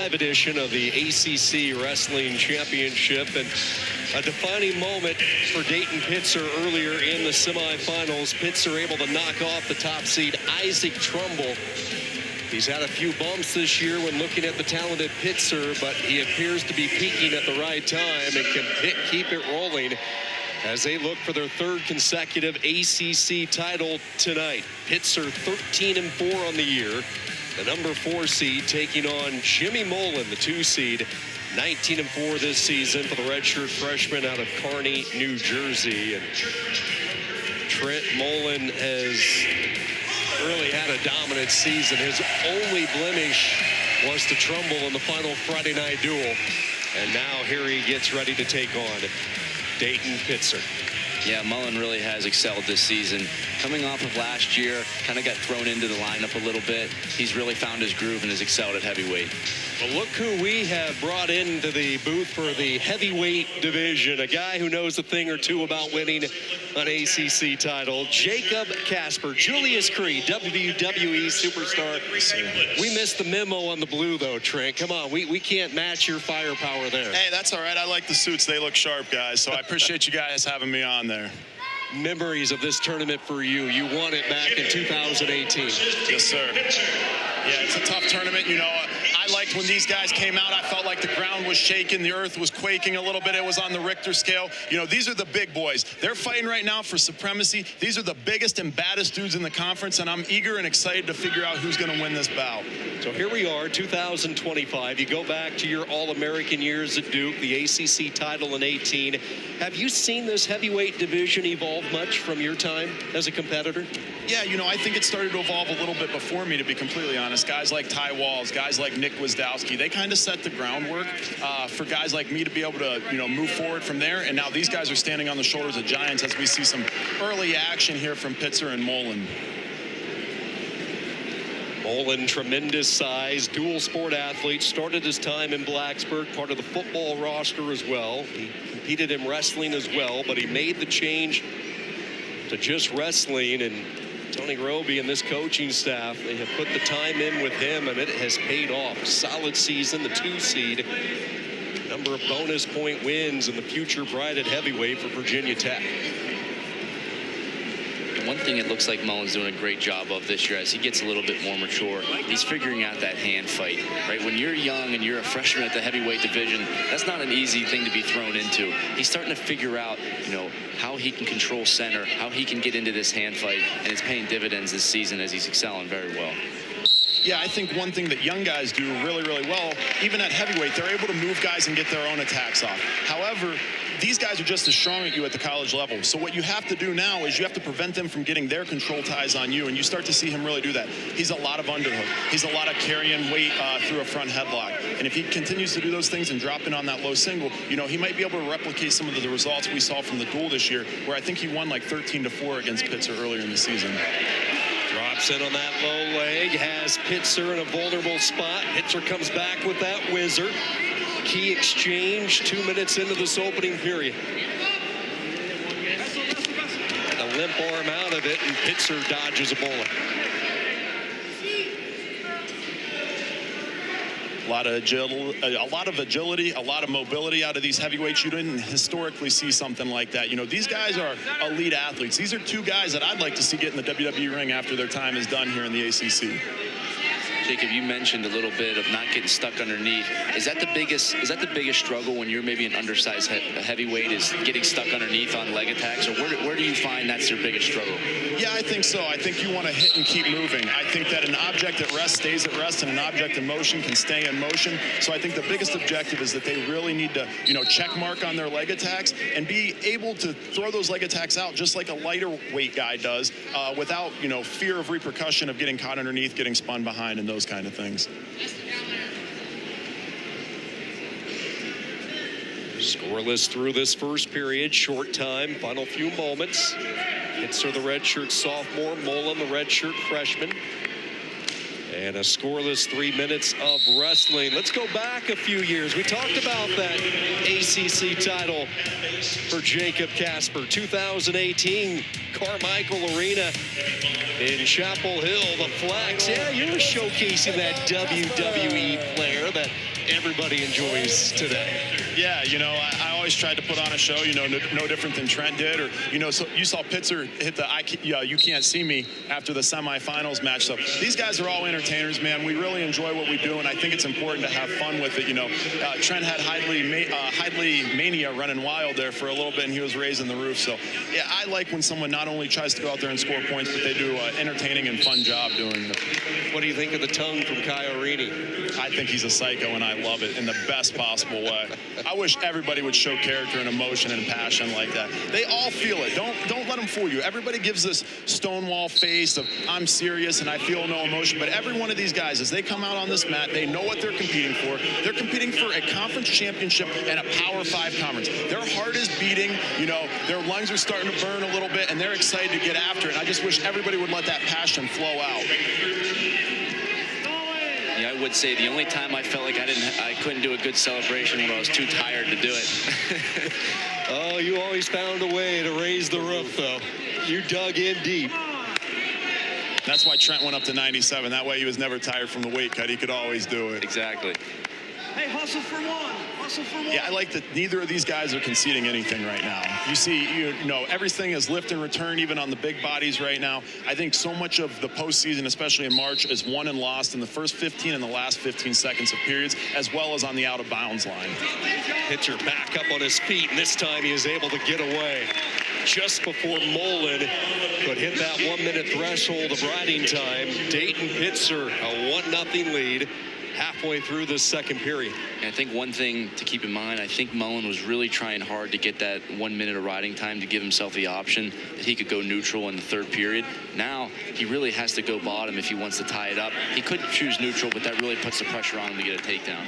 Edition of the ACC Wrestling Championship, and a defining moment for Dayton Pitzer earlier in the semifinals. Pitzer able to knock off the top seed Isaac Trumbull. He's had a few bumps this year when looking at the talented Pitzer, but he appears to be peaking at the right time and can keep it rolling as they look for their third consecutive ACC title tonight. Pitzer 13-4 on the year. The number 4 seed taking on Jimmy Mullen, the 2 seed, 19-4 this season for the redshirt freshman out of Kearney, New Jersey. And Trent Mullen has really had a dominant season. His only blemish was to Trumbull in the final Friday night duel. And now here he gets ready to take on Dayton Pitzer. Yeah, Mullen really has excelled this season. Coming off of last year, kind of got thrown into the lineup a little bit. He's really found his groove and has excelled at heavyweight. Well, look who we have brought into the booth for the heavyweight division. A guy who knows a thing or two about winning an ACC title. Jacob Casper, Julius Creed, WWE superstar. We missed the memo on the blue, though, Trent. Come on, we can't match your firepower there. Hey, that's all right. I like the suits. They look sharp, guys. So I appreciate you guys having me on there. Memories of this tournament for you. You won it back in 2018. Yes, sir. Yeah, it's a tough tournament. You know, I liked when these guys came out. I felt like the ground was shaking. The earth was quaking a little bit. It was on the Richter scale. You know, these are the big boys. They're fighting right now for supremacy. These are the biggest and baddest dudes in the conference, and I'm eager and excited to figure out who's going to win this bout. So here we are, 2025. You go back to your All-American years at Duke, the ACC title in 18. Have you seen this heavyweight division evolve much from your time as a competitor? Yeah, you know, I think it started to evolve a little bit before me, to be completely honest. Guys like Ty Walls, guys like Nick Wisdowski, they kind of set the groundwork for guys like me to be able to, you know, move forward from there. And now these guys are standing on the shoulders of giants as we see some early action here from Pitzer and Mullen. Mullen, tremendous size, dual sport athlete, started his time in Blacksburg, part of the football roster as well. He competed in wrestling as well, but he made the change to just wrestling, and Tony Roby and this coaching staff, they have put the time in with him, and it has paid off. Solid season, the 2 seed, number of bonus point wins, and the future bride at heavyweight for Virginia Tech. One thing it looks like Mullen's doing a great job of this year as he gets a little bit more mature, he's figuring out that hand fight, right? When you're young and you're a freshman at the heavyweight division, that's not an easy thing to be thrown into. He's starting to figure out, you know, how he can control center, how he can get into this hand fight, and it's paying dividends this season as he's excelling very well. Yeah, I think one thing that young guys do really, really well, even at heavyweight, they're able to move guys and get their own attacks off. However, these guys are just as strong at you at the college level. So what you have to do now is you have to prevent them from getting their control ties on you, and you start to see him really do that. He's a lot of underhook. He's a lot of carrying weight through a front headlock. And if he continues to do those things and drop in on that low single, you know, he might be able to replicate some of the results we saw from the duel this year, where I think he won like 13-4 against Pitzer earlier in the season. Drops in on that low leg, has Pitzer in a vulnerable spot. Pitzer comes back with that whizzer. Key exchange 2 minutes into this opening period. And a limp arm out of it, and Pitzer dodges a bullet. A lot of agility, a lot of mobility out of these heavyweights. You didn't historically see something like that. You know, these guys are elite athletes. These are 2 guys that I'd like to see get in the WWE ring after their time is done here in the ACC. Jacob, you mentioned a little bit of not getting stuck underneath. Is that the biggest struggle when you're maybe an undersized heavyweight, is getting stuck underneath on leg attacks? Or where do you find that's your biggest struggle? Yeah, I think so. I think you want to hit and keep moving. I think that an object at rest stays at rest, and an object in motion can stay in motion. So I think the biggest objective is that they really need to, you know, check mark on their leg attacks and be able to throw those leg attacks out just like a lighter weight guy does, without, you know, fear of repercussion of getting caught underneath, getting spun behind, and those kind of things. Scoreless through this first period, short time, final few moments. Pitzer, the redshirt sophomore, Mullen, the redshirt freshman. And a scoreless 3 minutes of wrestling. Let's go back a few years. We talked about that ACC title for Jacob Casper. 2018, Carmichael Arena in Chapel Hill. The Flex. Yeah, you're showcasing that WWE flair that everybody enjoys today. Yeah, you know, I always tried to put on a show, you know, no different than Trent did. Or, you know, so you saw Pitzer hit the You Can't See Me after the semifinals match. So these guys are all entertainers, man. We really enjoy what we do, and I think it's important to have fun with it. You know, Trent had Hidley Mania running wild there for a little bit, and he was raising the roof. So, yeah, I like when someone not only tries to go out there and score points, but they do an entertaining and fun job doing it. What do you think of the tongue from Kyorini? I think he's a psycho, and I love it in the best possible way. I wish everybody would show character and emotion and passion like that. They all feel it. Don't let them fool you. Everybody gives this stonewall face of I'm serious and I feel no emotion. But every one of these guys, as they come out on this mat, they know what they're competing for. They're competing for a conference championship and a Power 5 conference. Their heart is beating. You know, their lungs are starting to burn a little bit, and they're excited to get after it. And I just wish everybody would let that passion flow out. Yeah, I would say the only time I felt like I couldn't do a good celebration when I was too tired to do it. Oh, you always found a way to raise the roof, though. You dug in deep. That's why Trent went up to 97. That way he was never tired from the weight cut. He could always do it. Exactly. Hey, hustle for one. Hustle for one. Yeah, I like that neither of these guys are conceding anything right now. You see, you know, everything is lift and return, even on the big bodies right now. I think so much of the postseason, especially in March, is won and lost in the first 15 and the last 15 seconds of periods, as well as on the out-of-bounds line. Pitzer back up on his feet, and this time he is able to get away. Just before Mullen could hit that 1 minute threshold of riding time, Dayton Pitzer, a 1-0 lead. Halfway through this second period. And I think one thing to keep in mind, I think Mullen was really trying hard to get that 1 minute of riding time to give himself the option that he could go neutral in the third period. Now he really has to go bottom if he wants to tie it up. He could choose neutral, but that really puts the pressure on him to get a takedown.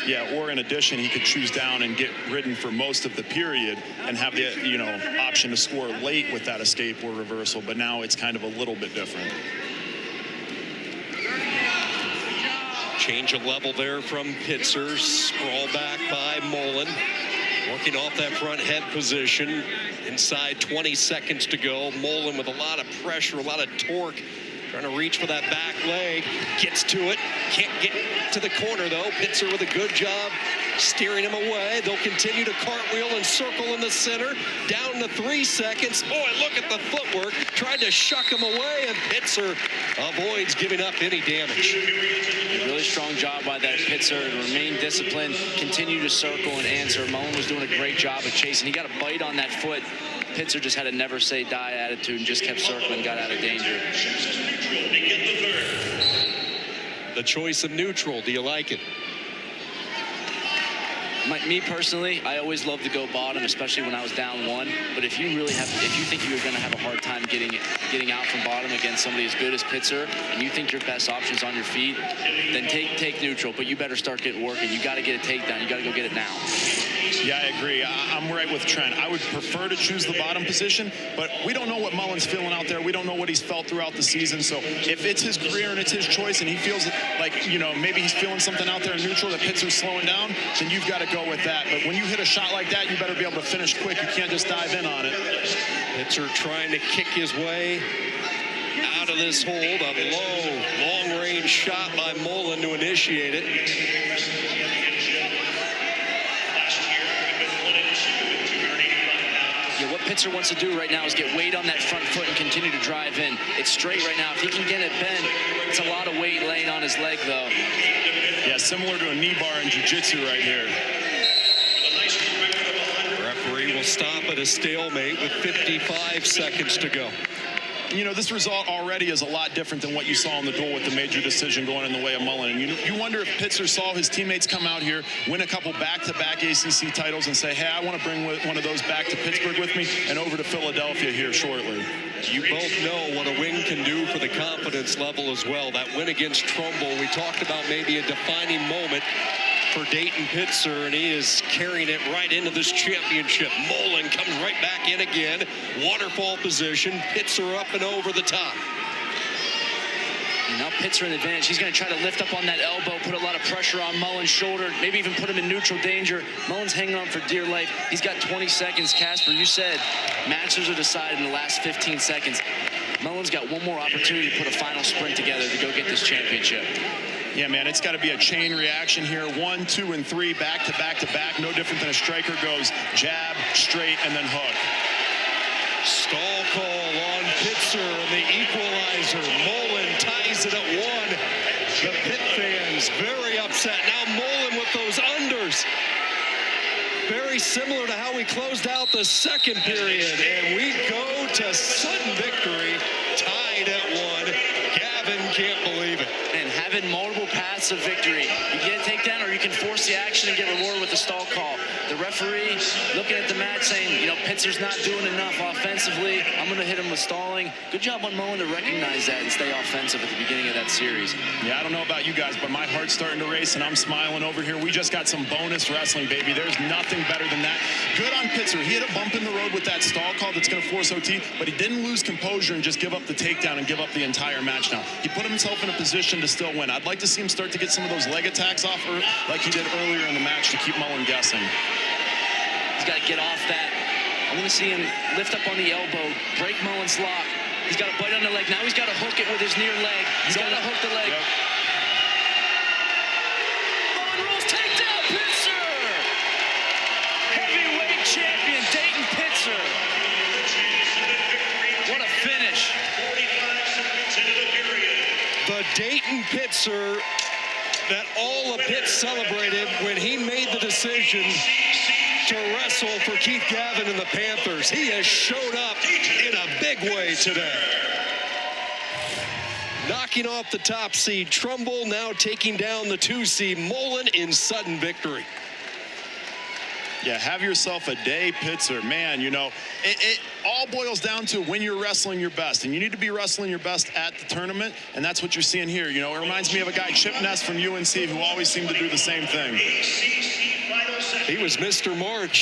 Yeah, or in addition, he could choose down and get ridden for most of the period and have the, you know, option to score late with that escape or reversal. But now it's kind of a little bit different. Change of level there from Pitzer. Sprawl back by Mullen. Working off that front head position. Inside 20 seconds to go. Mullen with a lot of pressure, a lot of torque. Trying to reach for that back leg. Gets to it. Can't get to the corner, though. Pitzer with a good job steering him away. They'll continue to cartwheel and circle in the center. Down to 3 seconds. Boy, look at the footwork. Tried to shuck him away, and Pitzer avoids giving up any damage. A really strong job by that Pitzer to remain disciplined, continue to circle and answer. Mullen was doing a great job of chasing. He got a bite on that foot. Pitzer just had a never say die attitude and just kept circling, got out of danger. The choice of neutral, do you like it? Me personally, I always love to go bottom, especially when I was down 1. But if you think you're going to have a hard time getting out from bottom against somebody as good as Pitzer, and you think your best option's on your feet, then take neutral. But you better start getting working. You got to get a takedown. You got to go get it now. Yeah, I agree. I'm right with Trent. I would prefer to choose the bottom position, but we don't know what Mullen's feeling out there. We don't know what he's felt throughout the season. So if it's his career and it's his choice and he feels like, you know, maybe he's feeling something out there in neutral that Pitzer's slowing down, then you've got to go with that. But when you hit a shot like that, you better be able to finish quick. You can't just dive in on it. Pitzer trying to kick his way out of this hold. A long-range shot by Mullen to initiate it. Yeah, what Pitzer wants to do right now is get weight on that front foot and continue to drive in. It's straight right now. If he can get it bent, it's a lot of weight laying on his leg, though. Yeah, similar to a knee bar in jiu-jitsu right here. The referee will stop at a stalemate with 55 seconds to go. You know, this result already is a lot different than what you saw in the duel with the major decision going in the way of Mullen. And you wonder if Pitzer saw his teammates come out here, win a couple back-to-back ACC titles, and say, hey, I want to bring one of those back to Pittsburgh with me and over to Philadelphia here shortly. You both know what a win can do for the confidence level as well. That win against Trumbull, we talked about maybe a defining moment for Dayton Pitzer, and he is carrying it right into this championship. Mullen comes right back in again. Waterfall position. Pitzer up and over the top. And now Pitzer in the advantage. He's going to try to lift up on that elbow, put a lot of pressure on Mullen's shoulder, maybe even put him in neutral danger. Mullen's hanging on for dear life. He's got 20 seconds. Casper, you said matches are decided in the last 15 seconds. Mullen's got one more opportunity to put a final sprint together to go get this championship. Yeah, man, it's got to be a chain reaction here. 1, 2, and 3, back to back to back. No different than a striker goes jab, straight, and then hook. Stall call on Pitzer and the equalizer. Mullen ties it at 1. The Pitt fans very upset. Now Mullen with those unders. Very similar to how we closed out the second period. And we go to sudden victory, tied at 1. Gavin can't believe it. And having multiple paths of victory. You get a takedown or you can force the action and get rewarded with the stall call. The referee looking at the match saying, you know, Pitzer's not doing enough offensively. I'm going to hit him with stalling. Good job on Mullen to recognize that and stay offensive at the beginning of that series. Yeah, I don't know about you guys, but my heart's starting to race and I'm smiling over here. We just got some bonus wrestling, baby. There's nothing better than that. Good on Pitzer. He hit a bump in the road with that stall call that's going to force OT, but he didn't lose composure and just give up the takedown and give up the entire match now. He put himself in a position to still win. I'd like to see him start to get some of those leg attacks off like he did earlier in the match to keep Mullen guessing. He's got to get off that. I want to see him lift up on the elbow, break Mullen's lock. He's got to bite on the leg. Now he's got to hook it with his near leg. He's got to hook the leg. Yep. Mullen rolls, takedown, Pitzer! Heavyweight champion, Dayton Pitzer. What a finish. The Dayton Pitzer that all of Pitt celebrated when he made the decision to wrestle for Keith Gavin and the Panthers. He has showed up in a big way today. Knocking off the top seed Trumbull, now taking down the 2 seed Mullen in sudden victory. Yeah, have yourself a day, Pitzer. Man, you know, it all boils down to when you're wrestling your best. And you need to be wrestling your best at the tournament, and that's what you're seeing here. You know, it reminds me of a guy, Chip Ness from UNC, who always seemed to do the same thing. He was Mr. March.